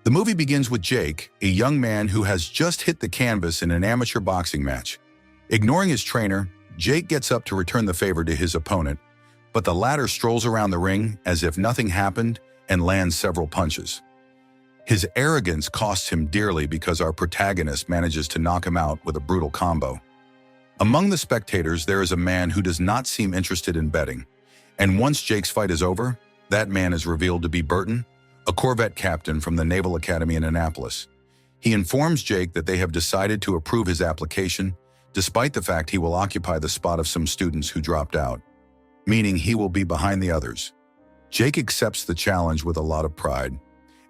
The movie begins with Jake, a young man who has just hit the canvas in an amateur boxing match. Ignoring his trainer, Jake gets up to return the favor to his opponent, but the latter strolls around the ring as if nothing happened and lands several punches. His arrogance costs him dearly because our protagonist manages to knock him out with a brutal combo. Among the spectators, there is a man who does not seem interested in betting, and once Jake's fight is over, that man is revealed to be Burton, a Corvette captain from the Naval Academy in Annapolis. He informs Jake that they have decided to approve his application, despite the fact he will occupy the spot of some students who dropped out, meaning he will be behind the others. Jake accepts the challenge with a lot of pride,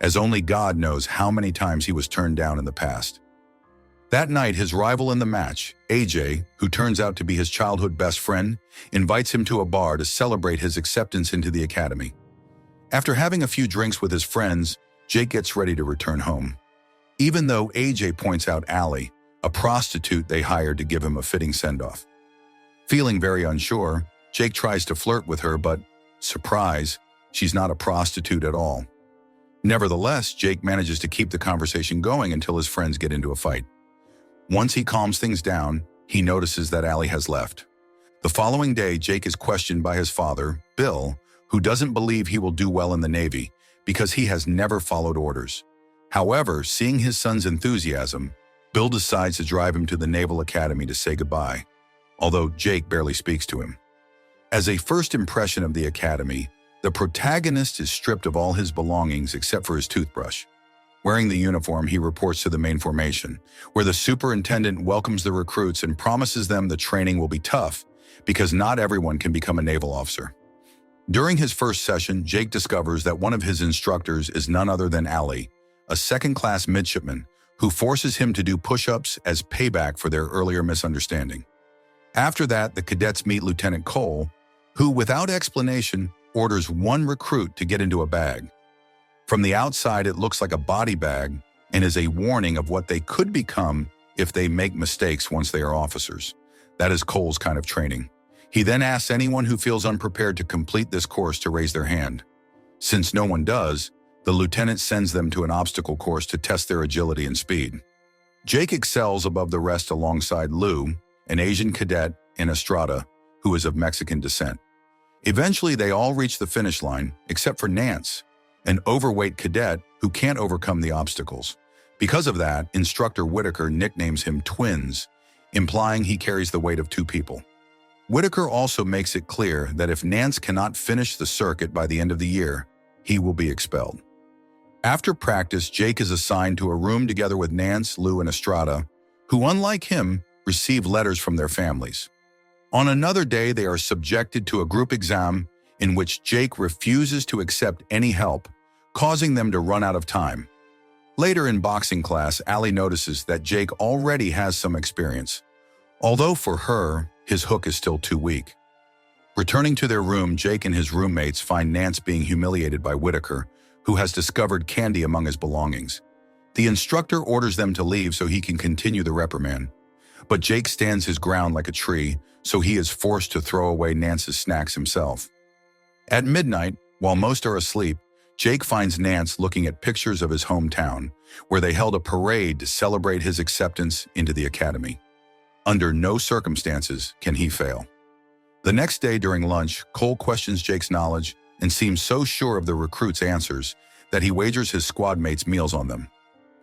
as only God knows how many times he was turned down in the past. That night, his rival in the match, AJ, who turns out to be his childhood best friend, invites him to a bar to celebrate his acceptance into the academy. After having a few drinks with his friends, Jake gets ready to return home. Even though AJ points out Allie, a prostitute they hired to give him a fitting send-off. Feeling very unsure, Jake tries to flirt with her, but, surprise, she's not a prostitute at all. Nevertheless, Jake manages to keep the conversation going until his friends get into a fight. Once he calms things down, he notices that Allie has left. The following day, Jake is questioned by his father, Bill, who doesn't believe he will do well in the Navy because he has never followed orders. However, seeing his son's enthusiasm, Bill decides to drive him to the Naval Academy to say goodbye, although Jake barely speaks to him. As a first impression of the academy, the protagonist is stripped of all his belongings except for his toothbrush. Wearing the uniform, he reports to the main formation, where the superintendent welcomes the recruits and promises them the training will be tough because not everyone can become a naval officer. During his first session, Jake discovers that one of his instructors is none other than Allie, a second-class midshipman who forces him to do push-ups as payback for their earlier misunderstanding. After that, the cadets meet Lieutenant Cole, who, without explanation, orders one recruit to get into a bag. From the outside, it looks like a body bag and is a warning of what they could become if they make mistakes once they are officers. That is Cole's kind of training. He then asks anyone who feels unprepared to complete this course to raise their hand. Since no one does, the lieutenant sends them to an obstacle course to test their agility and speed. Jake excels above the rest alongside Lou, an Asian cadet, and Estrada, who is of Mexican descent. Eventually, they all reach the finish line, except for Nance, an overweight cadet who can't overcome the obstacles. Because of that, Instructor Whitaker nicknames him Twins, implying he carries the weight of two people. Whitaker also makes it clear that if Nance cannot finish the circuit by the end of the year, he will be expelled. After practice, Jake is assigned to a room together with Nance, Lou, and Estrada, who, unlike him, receive letters from their families. On another day, they are subjected to a group exam in which Jake refuses to accept any help, causing them to run out of time. Later in boxing class, Allie notices that Jake already has some experience, although for her, his hook is still too weak. Returning to their room, Jake and his roommates find Nance being humiliated by Whitaker, who has discovered candy among his belongings. The instructor orders them to leave so he can continue the reprimand, but Jake stands his ground like a tree, so he is forced to throw away Nance's snacks himself. At midnight, while most are asleep, Jake finds Nance looking at pictures of his hometown, where they held a parade to celebrate his acceptance into the academy. Under no circumstances can he fail. The next day during lunch, Cole questions Jake's knowledge and seems so sure of the recruits' answers that he wagers his squad mates' meals on them.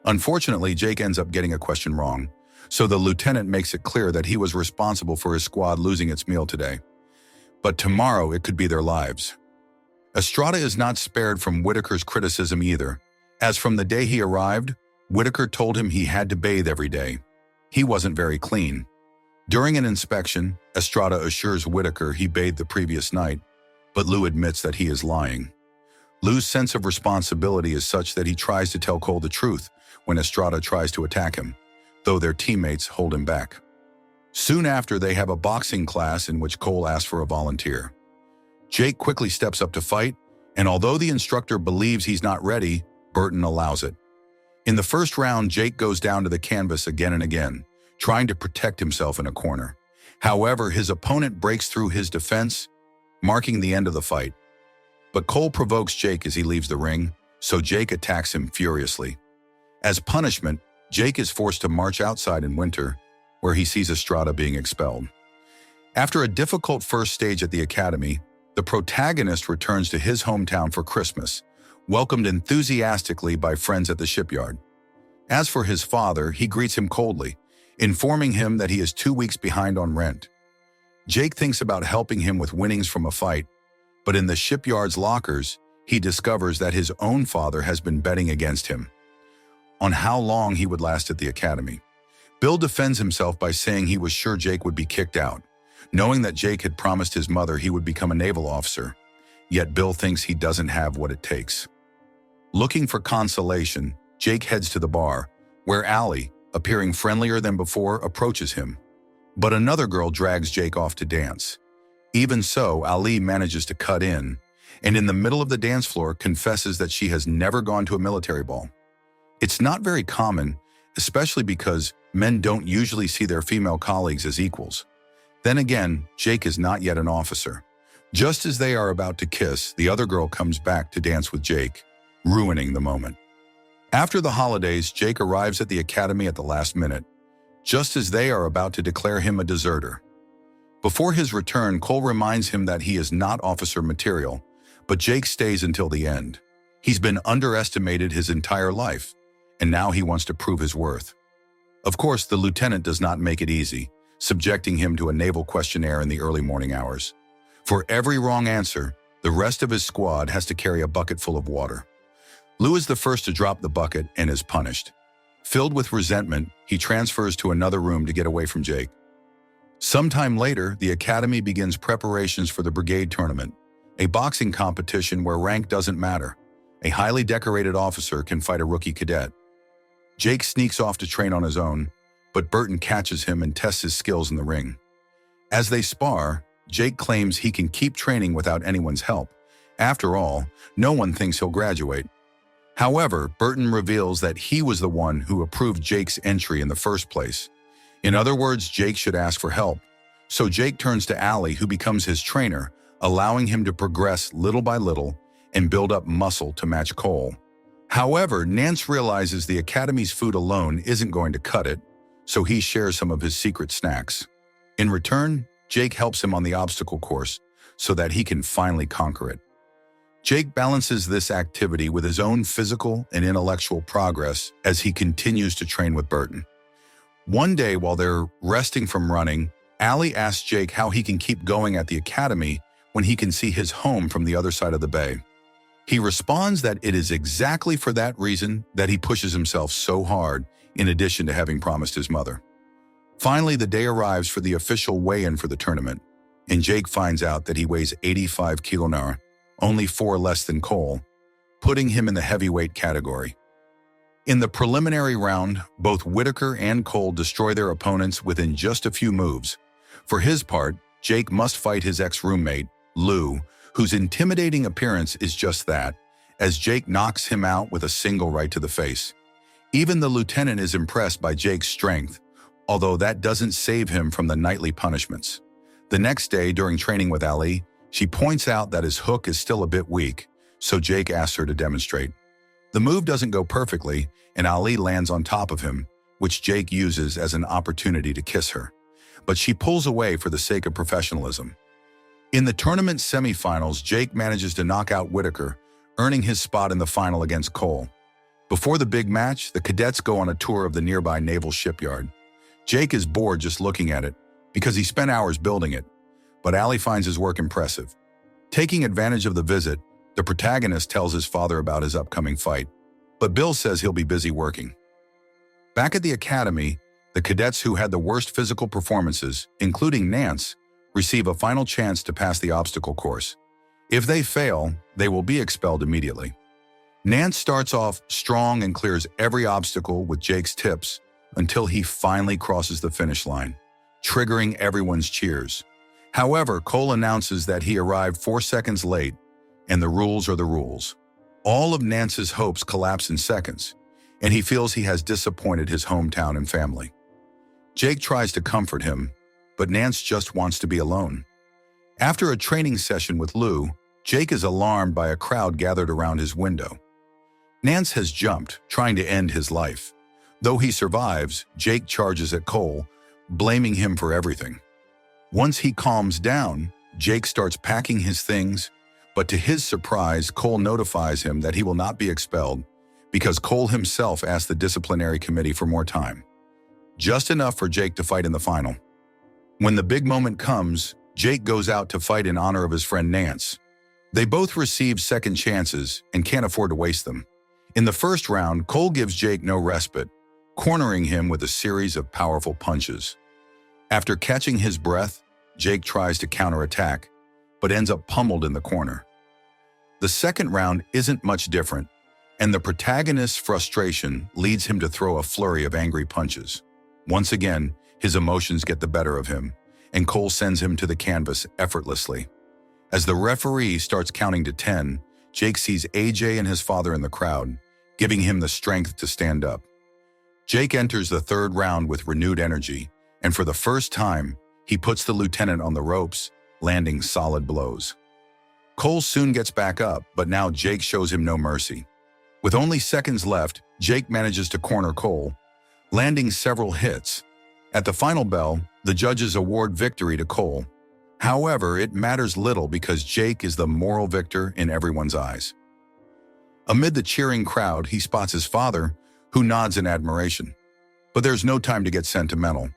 Unfortunately, Jake ends up getting a question wrong, so the lieutenant makes it clear that he was responsible for his squad losing its meal today. But tomorrow it could be their lives. Estrada is not spared from Whitaker's criticism either, as from the day he arrived, Whitaker told him he had to bathe every day. He wasn't very clean. During an inspection, Estrada assures Whitaker he bathed the previous night, but Lou admits that he is lying. Lou's sense of responsibility is such that he tries to tell Cole the truth when Estrada tries to attack him, though their teammates hold him back. Soon after, they have a boxing class in which Cole asks for a volunteer. Jake quickly steps up to fight, and although the instructor believes he's not ready, Burton allows it. In the first round, Jake goes down to the canvas again and again, trying to protect himself in a corner. However, his opponent breaks through his defense, marking the end of the fight. But Cole provokes Jake as he leaves the ring, so Jake attacks him furiously. As punishment, Jake is forced to march outside in winter, where he sees Estrada being expelled. After a difficult first stage at the academy, the protagonist returns to his hometown for Christmas, welcomed enthusiastically by friends at the shipyard. As for his father, he greets him coldly, informing him that he is 2 weeks behind on rent. Jake thinks about helping him with winnings from a fight, but in the shipyard's lockers, he discovers that his own father has been betting against him on how long he would last at the academy. Bill defends himself by saying he was sure Jake would be kicked out, knowing that Jake had promised his mother he would become a naval officer, yet Bill thinks he doesn't have what it takes. Looking for consolation, Jake heads to the bar, where Allie, appearing friendlier than before, approaches him. But another girl drags Jake off to dance. Even so, Ali manages to cut in, and in the middle of the dance floor confesses that she has never gone to a military ball. It's not very common, especially because men don't usually see their female colleagues as equals. Then again, Jake is not yet an officer. Just as they are about to kiss, the other girl comes back to dance with Jake, ruining the moment. After the holidays, Jake arrives at the academy at the last minute, just as they are about to declare him a deserter. Before his return, Cole reminds him that he is not officer material, but Jake stays until the end. He's been underestimated his entire life, and now he wants to prove his worth. Of course, the lieutenant does not make it easy, subjecting him to a naval questionnaire in the early morning hours. For every wrong answer, the rest of his squad has to carry a bucket full of water. Lou is the first to drop the bucket and is punished. Filled with resentment, he transfers to another room to get away from Jake. Sometime later, the academy begins preparations for the brigade tournament, a boxing competition where rank doesn't matter. A highly decorated officer can fight a rookie cadet. Jake sneaks off to train on his own, but Burton catches him and tests his skills in the ring. As they spar, Jake claims he can keep training without anyone's help. After all, no one thinks he'll graduate. However, Burton reveals that he was the one who approved Jake's entry in the first place. In other words, Jake should ask for help. So Jake turns to Allie, who becomes his trainer, allowing him to progress little by little and build up muscle to match Cole. However, Nance realizes the academy's food alone isn't going to cut it, so he shares some of his secret snacks. In return, Jake helps him on the obstacle course so that he can finally conquer it. Jake balances this activity with his own physical and intellectual progress as he continues to train with Burton. One day, while they're resting from running, Allie asks Jake how he can keep going at the academy when he can see his home from the other side of the bay. He responds that it is exactly for that reason that he pushes himself so hard, in addition to having promised his mother. Finally, the day arrives for the official weigh-in for the tournament, and Jake finds out that he weighs 85 kilonars, only 4 less than Cole, putting him in the heavyweight category. In the preliminary round, both Whitaker and Cole destroy their opponents within just a few moves. For his part, Jake must fight his ex-roommate, Lou, whose intimidating appearance is just that, as Jake knocks him out with a single right to the face. Even the lieutenant is impressed by Jake's strength, although that doesn't save him from the nightly punishments. The next day, during training with Ali, she points out that his hook is still a bit weak, so Jake asks her to demonstrate. The move doesn't go perfectly, and Ali lands on top of him, which Jake uses as an opportunity to kiss her. But she pulls away for the sake of professionalism. In the tournament semifinals, Jake manages to knock out Whitaker, earning his spot in the final against Cole. Before the big match, the cadets go on a tour of the nearby naval shipyard. Jake is bored just looking at it, because he spent hours building it, but Ali finds his work impressive. Taking advantage of the visit, the protagonist tells his father about his upcoming fight, but Bill says he'll be busy working. Back at the academy, the cadets who had the worst physical performances, including Nance, receive a final chance to pass the obstacle course. If they fail, they will be expelled immediately. Nance starts off strong and clears every obstacle with Jake's tips until he finally crosses the finish line, triggering everyone's cheers. However, Cole announces that he arrived 4 seconds late, and the rules are the rules. All of Nance's hopes collapse in seconds, and he feels he has disappointed his hometown and family. Jake tries to comfort him, but Nance just wants to be alone. After a training session with Lou, Jake is alarmed by a crowd gathered around his window. Nance has jumped, trying to end his life. Though he survives, Jake charges at Cole, blaming him for everything. Once he calms down, Jake starts packing his things, but to his surprise, Cole notifies him that he will not be expelled because Cole himself asked the disciplinary committee for more time. Just enough for Jake to fight in the final. When the big moment comes, Jake goes out to fight in honor of his friend Nance. They both receive second chances and can't afford to waste them. In the first round, Cole gives Jake no respite, cornering him with a series of powerful punches. After catching his breath, Jake tries to counterattack, but ends up pummeled in the corner. The second round isn't much different, and the protagonist's frustration leads him to throw a flurry of angry punches. Once again, his emotions get the better of him, and Cole sends him to the canvas effortlessly. As the referee starts counting to 10, Jake sees AJ and his father in the crowd, giving him the strength to stand up. Jake enters the third round with renewed energy, and for the first time, he puts the lieutenant on the ropes, landing solid blows. Cole soon gets back up, but now Jake shows him no mercy. With only seconds left, Jake manages to corner Cole, landing several hits. At the final bell, the judges award victory to Cole. However, it matters little because Jake is the moral victor in everyone's eyes. Amid the cheering crowd, he spots his father, who nods in admiration. But there's no time to get sentimental.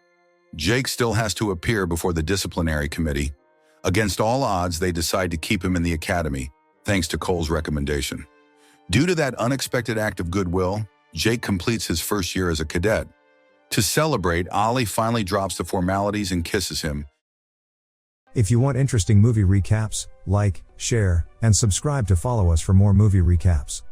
Jake still has to appear before the disciplinary committee. Against all odds, they decide to keep him in the academy, thanks to Cole's recommendation. Due to that unexpected act of goodwill, Jake completes his first year as a cadet. To celebrate, Ollie finally drops the formalities and kisses him. If you want interesting movie recaps, like, share, and subscribe to follow us for more movie recaps.